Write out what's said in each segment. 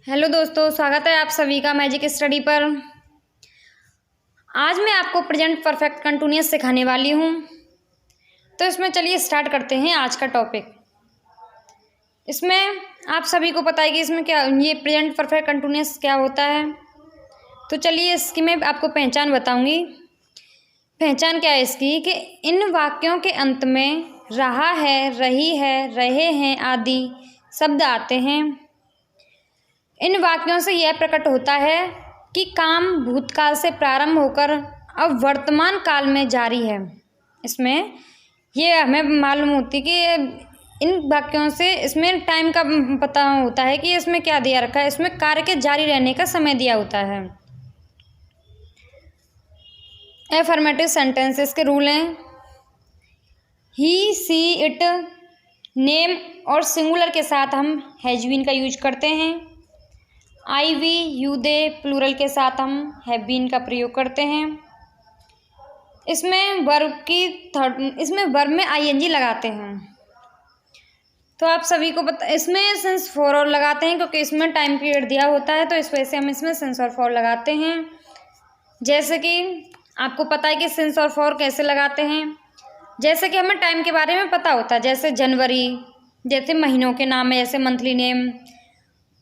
Hello दोस्तों, स्वागत है आप सभी का मैजिक स्टडी पर। आज मैं आपको प्रेजेंट परफेक्ट कंटिन्यूअस सिखाने वाली हूँ। तो इसमें चलिए स्टार्ट करते हैं आज का टॉपिक। इसमें आप सभी को पता है कि इसमें क्या ये प्रेजेंट परफेक्ट कंटिन्यूअस क्या होता है। तो चलिए इसकी मैं आपको पहचान बताऊँगी। पहचान क्या है इसकी कि इन वाक्यों के अंत में रहा है, रही है, रहे हैं आदि शब्द आते हैं। इन वाक्यों से यह प्रकट होता है कि काम भूतकाल से प्रारंभ होकर अब वर्तमान काल में जारी है। इसमें ये हमें मालूम होती कि इन वाक्यों से इसमें टाइम का पता होता है कि इसमें क्या दिया रखा है। इसमें कार्य के जारी रहने का समय दिया होता है। एफर्मेटिव सेंटेंसेस के रूल हैं ही, सी, इट, नेम और सिंगुलर के साथ हम हैज बीन का यूज करते हैं। आई, वी, यू, दे प्लूरल के साथ हम हैव बीन का प्रयोग करते हैं। इसमें वर्ब में आईएनजी लगाते हैं। तो आप सभी को पता, इसमें सिंस फॉर और लगाते हैं क्योंकि इसमें टाइम पीरियड दिया होता है, तो इस वजह से हम इसमें सिंस और फॉर लगाते हैं। जैसे कि आपको पता है कि सिंस और फॉर कैसे लगाते हैं। जैसे कि हमें टाइम के बारे में पता होता है, जैसे जनवरी, जैसे महीनों के नाम है, जैसे मंथली नेम,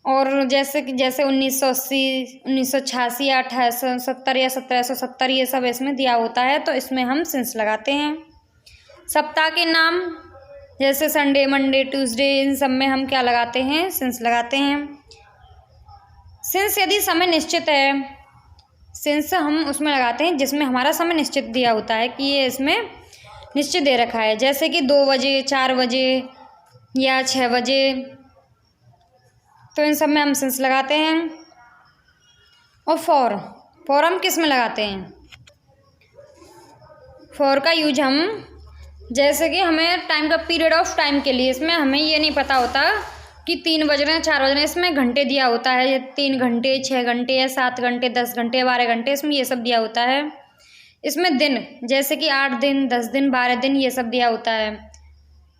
और जैसे 1980, 1986 या 1870 या 1770 ये सब इसमें दिया होता है, तो इसमें हम सिंस लगाते हैं। सप्ताह के नाम जैसे संडे, मंडे, ट्यूसडे, इन सब में हम क्या लगाते हैं, सिंस लगाते हैं। सिंस यदि समय निश्चित है, सिंस हम उसमें लगाते हैं जिसमें हमारा समय निश्चित दिया होता है कि ये इसमें निश्चित दे रखा है, जैसे कि 2 बजे, 4 बजे या 6 बजे, तो इन सब में हम सिंस लगाते हैं। और फॉर हम किस में लगाते हैं? फॉर का यूज हम जैसे कि हमें टाइम का पीरियड ऑफ टाइम के लिए, इसमें हमें ये नहीं पता होता कि 3 बज रहे हैं, 4 बज रहे हैं, इसमें घंटे दिया होता है, 3 घंटे, 6 घंटे या 7 घंटे, 10 घंटे, 12 घंटे, इसमें ये सब दिया होता है। इसमें दिन जैसे कि 8 दिन, 10 दिन, 12 दिन, ये सब दिया होता है।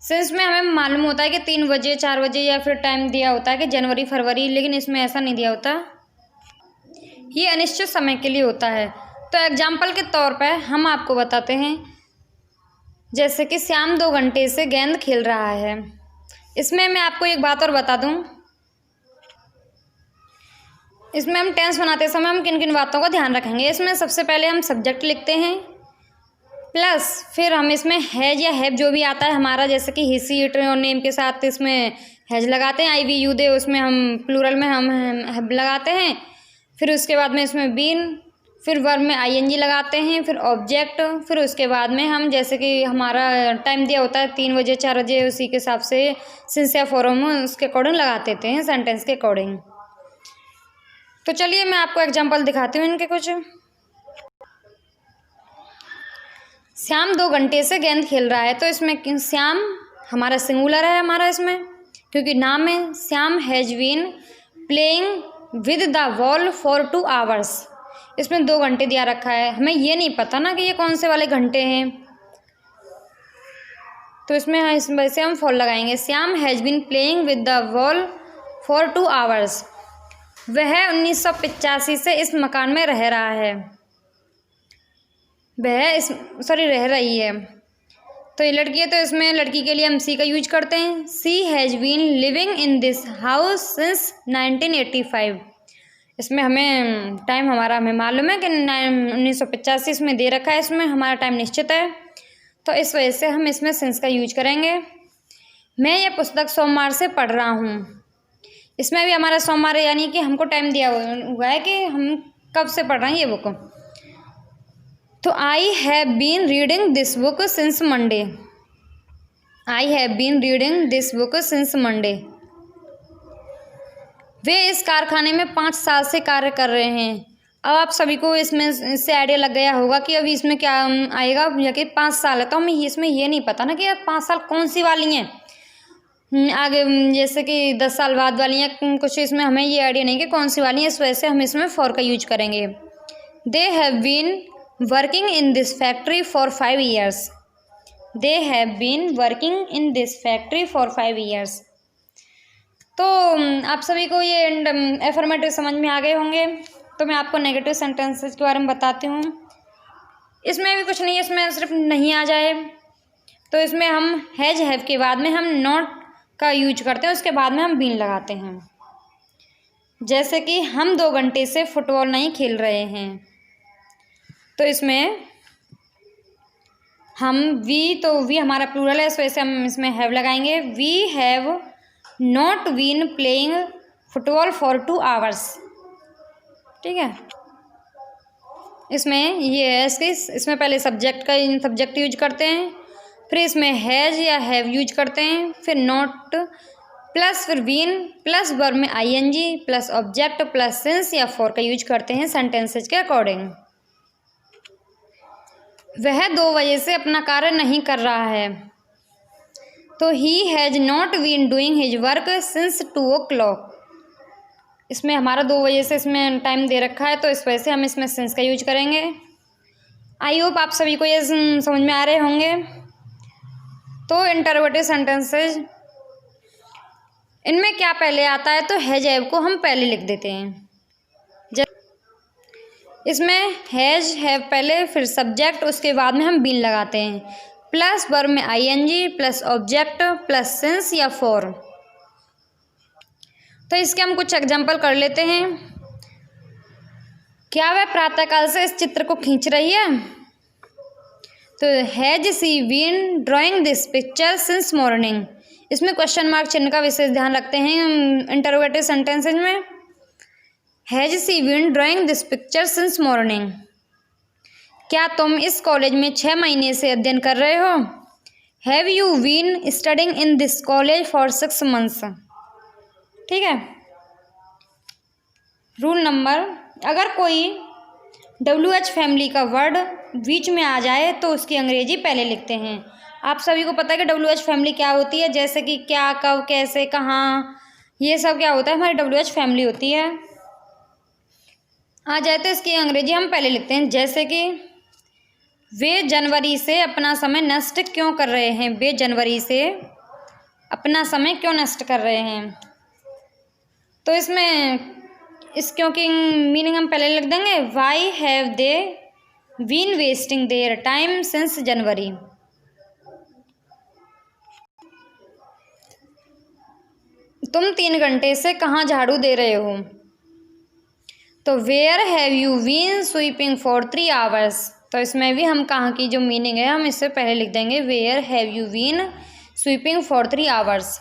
सिंस में हमें मालूम होता है कि 3 बजे, 4 बजे, या फिर टाइम दिया होता है कि जनवरी, फरवरी, लेकिन इसमें ऐसा नहीं दिया होता, ये अनिश्चित समय के लिए होता है। तो एग्जाम्पल के तौर पर हम आपको बताते हैं, जैसे कि श्याम 2 घंटे से गेंद खेल रहा है। इसमें मैं आपको एक बात और बता दूं, इसमें हम टेंस बनाते समय हम किन किन बातों का ध्यान रखेंगे। इसमें सबसे पहले हम सब्जेक्ट लिखते हैं, प्लस फिर हम इसमें हैज या हैव जो भी आता है हमारा, जैसे कि हिसी, इट और नेम के साथ इसमें हैज लगाते हैं। आई, वी, यू, दे उसमें हम प्लूरल में हम हैव लगाते हैं। फिर उसके बाद में इसमें बीन, फिर वर्ब में आईएनजी लगाते हैं, फिर ऑब्जेक्ट, फिर उसके बाद में हम जैसे कि हमारा टाइम दिया होता है 3 बजे, 4 बजे, उसी के हिसाब से सिंस या फॉर हम उसके अकॉर्डिंग लगा देते हैं, सेंटेंस के अकॉर्डिंग। तो चलिए मैं आपको एग्जाम्पल दिखाती हूँ इनके कुछ। श्याम 2 घंटे से गेंद खेल रहा है, तो इसमें श्याम हमारा सिंगुलर है हमारा, इसमें क्योंकि नाम है। Shyam has been playing with the ball for 2 hours. इसमें 2 घंटे दिया रखा है, हमें ये नहीं पता ना कि ये कौन से वाले घंटे हैं, तो इसमें इस वजह से हम फॉर लगाएंगे। Shyam has been playing with the ball for 2 hours. वह 1985 से इस मकान में रह रहा है, रह रही है। तो ये लड़की है, तो इसमें लड़की के लिए हम सी का यूज करते हैं। She has been living in this house since 1985। इसमें हमें टाइम हमें मालूम है कि 1985 इसमें दे रखा है, इसमें हमारा टाइम निश्चित है, तो इस वजह से हम इसमें सिंस का यूज करेंगे। मैं ये पुस्तक सोमवार से पढ़ रहा हूँ। इसमें भी हमारा सोमवार है, यानी कि हमको टाइम दिया हुआ है कि हम कब से पढ़ रहे हैं ये बुक। तो I have been reading this book since Monday. I have been reading this book since Monday. वे इस कारखाने में 5 साल से कार्य कर रहे हैं। अब आप सभी को इसमें इससे आइडिया लग गया होगा कि अभी इसमें क्या आएगा, या कि 5 साल है, तो हमें इसमें ये नहीं पता ना कि 5 साल कौन सी वाली हैं, आगे जैसे कि 10 साल बाद वाली हैं कुछ, इसमें हमें ये आइडिया नहीं कि कौन सी वाली है, इस वजह से हम इसमें फॉर का यूज करेंगे। They have been working in this factory for 5 years। They have been working in this factory for 5 years। तो आप सभी को ये एफर्मेटिव समझ में आ गए होंगे। तो मैं आपको नेगेटिव सेंटेंसेस के बारे में बताती हूँ। इसमें भी कुछ नहीं है, इसमें सिर्फ नहीं आ जाए तो इसमें हम हैज हैव के बाद में हम नॉट का यूज करते हैं, उसके बाद में हम बीन लगाते हैं। जैसे कि हम 2 घंटे से फुटबॉल नहीं खेल रहे हैं, तो इसमें हम वी हमारा प्लूरल है, इस वजह से हम इसमें हैव लगाएंगे। We have not been playing football for 2 hours. ठीक है, इसमें ये है इसमें पहले सब्जेक्ट यूज करते हैं, फिर इसमें हैज या हैव यूज करते हैं, फिर नॉट प्लस फिर बीन प्लस वर्ब में ING plus object plus since या फॉर का यूज करते हैं सेंटेंसेज के अकॉर्डिंग। वह 2 बजे से अपना कार्य नहीं कर रहा है, तो he has not been doing his work since 2 o'clock। इसमें हमारा 2 बजे से इसमें टाइम दे रखा है, तो इस वजह से हम इसमें सिंस का यूज करेंगे। आई होप आप सभी को ये समझ में आ रहे होंगे। तो इंटरोगेटिव सेंटेंसेज इनमें क्या पहले आता है, तो हैज हैव को हम पहले लिख देते हैं। इसमें हैज हैव पहले, फिर सब्जेक्ट, उसके बाद में हम बीन लगाते हैं, प्लस वर्ब में ING plus object plus since या फॉर। तो इसके हम कुछ एग्जांपल कर लेते हैं। क्या वह प्रातःकाल से इस चित्र को खींच रही है? तो has she been drawing this picture since morning. इसमें क्वेश्चन मार्क चिन्ह का विशेष ध्यान रखते हैं इंटरोगेटिव सेंटेंसेज में। Has she been drawing this picture since morning. क्या तुम इस कॉलेज में 6 महीने से अध्ययन कर रहे हो? Have you been studying in this college for 6 months। ठीक है। रूल नंबर, अगर कोई WH फैमिली का वर्ड बीच में आ जाए तो उसकी अंग्रेजी पहले लिखते हैं। आप सभी को पता है कि WH फैमिली क्या होती है, जैसे कि क्या, कब, कैसे, कहाँ, ये सब क्या होता है, हमारी WH फैमिली होती है। आ जाए तो इसकी अंग्रेजी हम पहले लिखते हैं, जैसे कि वे जनवरी से अपना समय नष्ट क्यों कर रहे हैं? वे जनवरी से अपना समय क्यों नष्ट कर रहे हैं? तो इसमें इस क्यों की मीनिंग हम पहले लिख देंगे, why have they been wasting their time since January. तुम 3 घंटे से कहाँ झाड़ू दे रहे हो? तो where have you been sweeping for 3 hours। तो इसमें भी हम कहाँ की जो मीनिंग है हम इससे पहले लिख देंगे, where have you been sweeping for 3 hours।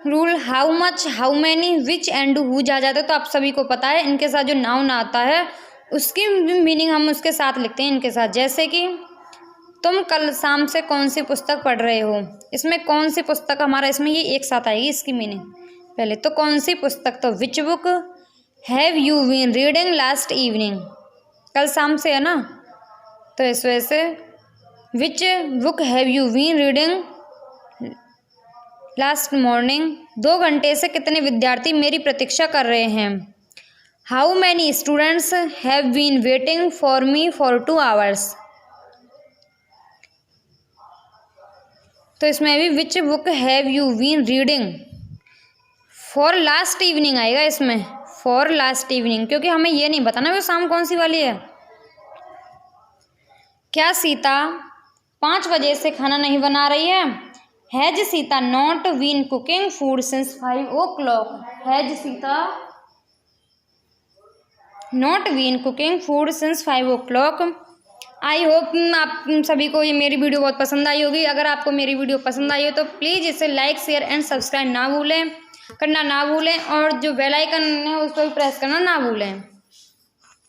Rule how much, how many, which and who जा जाते तो आप सभी को पता है, इनके साथ जो नाउन आता है उसकी मीनिंग हम उसके साथ लिखते हैं इनके साथ। जैसे कि तुम कल शाम से कौन सी पुस्तक पढ़ रहे हो? इसमें कौन सी पुस्तक हमारा इसमें ये एक साथ आएगी इसकी मीनिंग। पहले तो कौन सी पुस्तक, तो which book have you been reading last evening. कल शाम से है ना, तो इस वजह से which book have you been reading last morning. 2 घंटे से कितने विद्यार्थी मेरी प्रतीक्षा कर रहे हैं? How many students have been waiting for me for 2 hours। तो इसमें भी which book have you been reading, for last evening आएगा इसमें, फॉर लास्ट इवनिंग, क्योंकि हमें ये नहीं बताना वो शाम कौन सी वाली है। क्या सीता 5 बजे से खाना नहीं बना रही है? Has Sita not been cooking food since 5 o'clock। Has Sita not been cooking food since 5 o'clock। I hope आप सभी को ये मेरी वीडियो बहुत पसंद आई होगी। अगर आपको मेरी वीडियो पसंद आई हो तो प्लीज़ इसे लाइक, शेयर एंड सब्सक्राइब करना ना भूलें, और जो बेल आइकन है उस पर प्रेस करना ना भूलें।